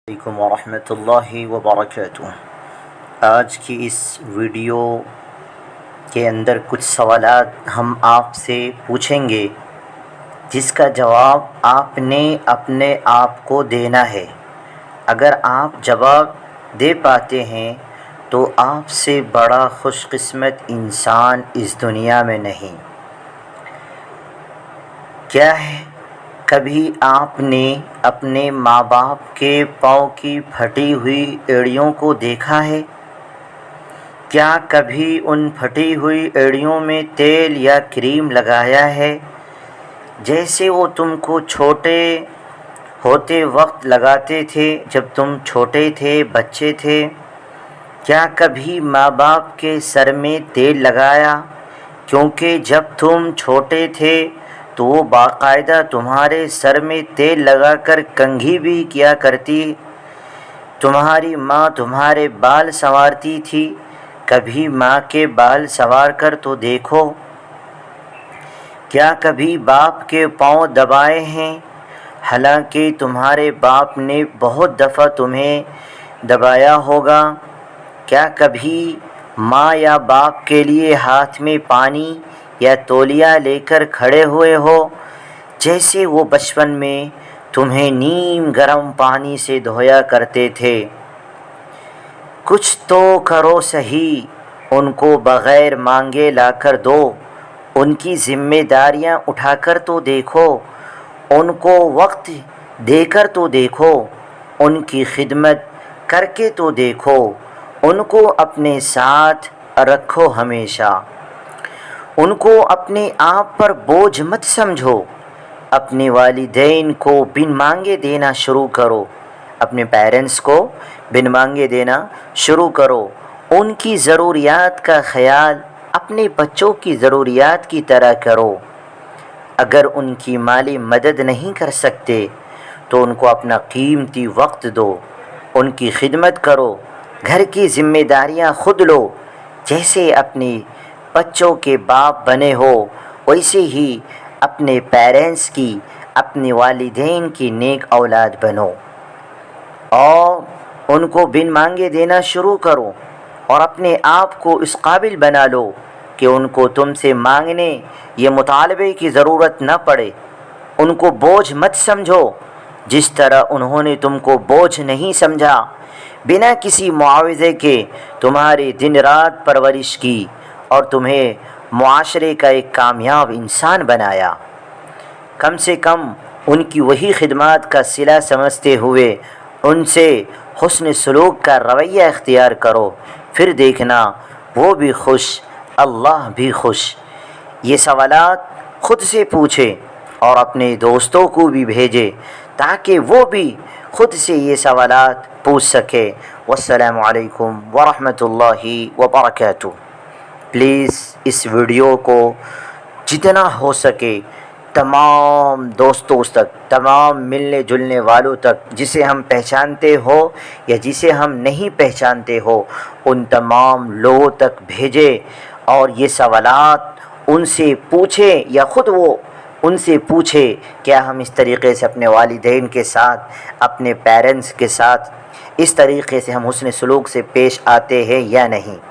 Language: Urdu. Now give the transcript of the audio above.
علیکم ورحمۃ اللہ وبرکاتہ۔ آج کی اس ویڈیو کے اندر کچھ سوالات ہم آپ سے پوچھیں گے جس کا جواب آپ نے اپنے آپ کو دینا ہے۔ اگر آپ جواب دے پاتے ہیں تو آپ سے بڑا خوش قسمت انسان اس دنیا میں نہیں۔ کیا ہے کبھی آپ نے اپنے ماں باپ کے پاؤں کی پھٹی ہوئی ایڑیوں کو دیکھا ہے؟ کیا کبھی ان پھٹی ہوئی ایڑیوں میں تیل یا کریم لگایا ہے جیسے وہ تم کو چھوٹے ہوتے وقت لگاتے تھے جب تم چھوٹے تھے، بچے تھے؟ کیا کبھی ماں باپ کے سر میں تیل لگایا کیونکہ جب تم چھوٹے تھے تو وہ باقاعدہ تمہارے سر میں تیل لگا کر کنگھی بھی کیا کرتی؟ تمہاری ماں تمہارے بال سنوارتی تھی، کبھی ماں کے بال سنوار کر تو دیکھو۔ کیا کبھی باپ کے پاؤں دبائے ہیں حالانکہ تمہارے باپ نے بہت دفعہ تمہیں دبایا ہوگا؟ کیا کبھی ماں یا باپ کے لیے ہاتھ میں پانی یا تولیہ لے کر کھڑے ہوئے ہو جیسے وہ بچپن میں تمہیں نیم گرم پانی سے دھویا کرتے تھے؟ کچھ تو کرو صحیح، ان کو بغیر مانگے لا کر دو، ان کی ذمہ داریاں اٹھا کر تو دیکھو، ان کو وقت دے کر تو دیکھو، ان کی خدمت کر کے تو دیکھو، ان کو اپنے ساتھ رکھو ہمیشہ۔ ان کو اپنے آپ پر بوجھ مت سمجھو۔ اپنے والدین کو بن مانگے دینا شروع کرو، اپنے پیرنٹس کو بن مانگے دینا شروع کرو۔ ان کی ضروریات کا خیال اپنے بچوں کی ضروریات کی طرح کرو۔ اگر ان کی مالی مدد نہیں کر سکتے تو ان کو اپنا قیمتی وقت دو، ان کی خدمت کرو، گھر کی ذمہ داریاں خود لو۔ جیسے اپنے بچوں کے باپ بنے ہو ویسے ہی اپنے پیرنٹس کی، اپنے والدین کی نیک اولاد بنو اور ان کو بن مانگے دینا شروع کرو اور اپنے آپ کو اس قابل بنا لو کہ ان کو تم سے مانگنے یہ مطالبے کی ضرورت نہ پڑے۔ ان کو بوجھ مت سمجھو جس طرح انہوں نے تم کو بوجھ نہیں سمجھا، بنا کسی معاوضے کے تمہاری دن رات پرورش کی اور تمہیں معاشرے کا ایک کامیاب انسان بنایا۔ کم سے کم ان کی وہی خدمات کا صلہ سمجھتے ہوئے ان سے حسن سلوک کا رویہ اختیار کرو، پھر دیکھنا وہ بھی خوش، اللہ بھی خوش۔ یہ سوالات خود سے پوچھے اور اپنے دوستوں کو بھی بھیجے تاکہ وہ بھی خود سے یہ سوالات پوچھ سکے۔ والسلام علیکم ورحمۃ اللہ وبرکاتہ۔ پلیز اس ویڈیو کو جتنا ہو سکے تمام دوستوں تک، تمام ملنے جلنے والوں تک، جسے ہم پہچانتے ہو یا جسے ہم نہیں پہچانتے ہو، ان تمام لوگوں تک بھیجے اور یہ سوالات ان سے پوچھے یا خود وہ ان سے پوچھے کیا ہم اس طریقے سے اپنے والدین کے ساتھ، اپنے پیرنٹس کے ساتھ اس طریقے سے ہم حسن سلوک سے پیش آتے ہیں یا نہیں۔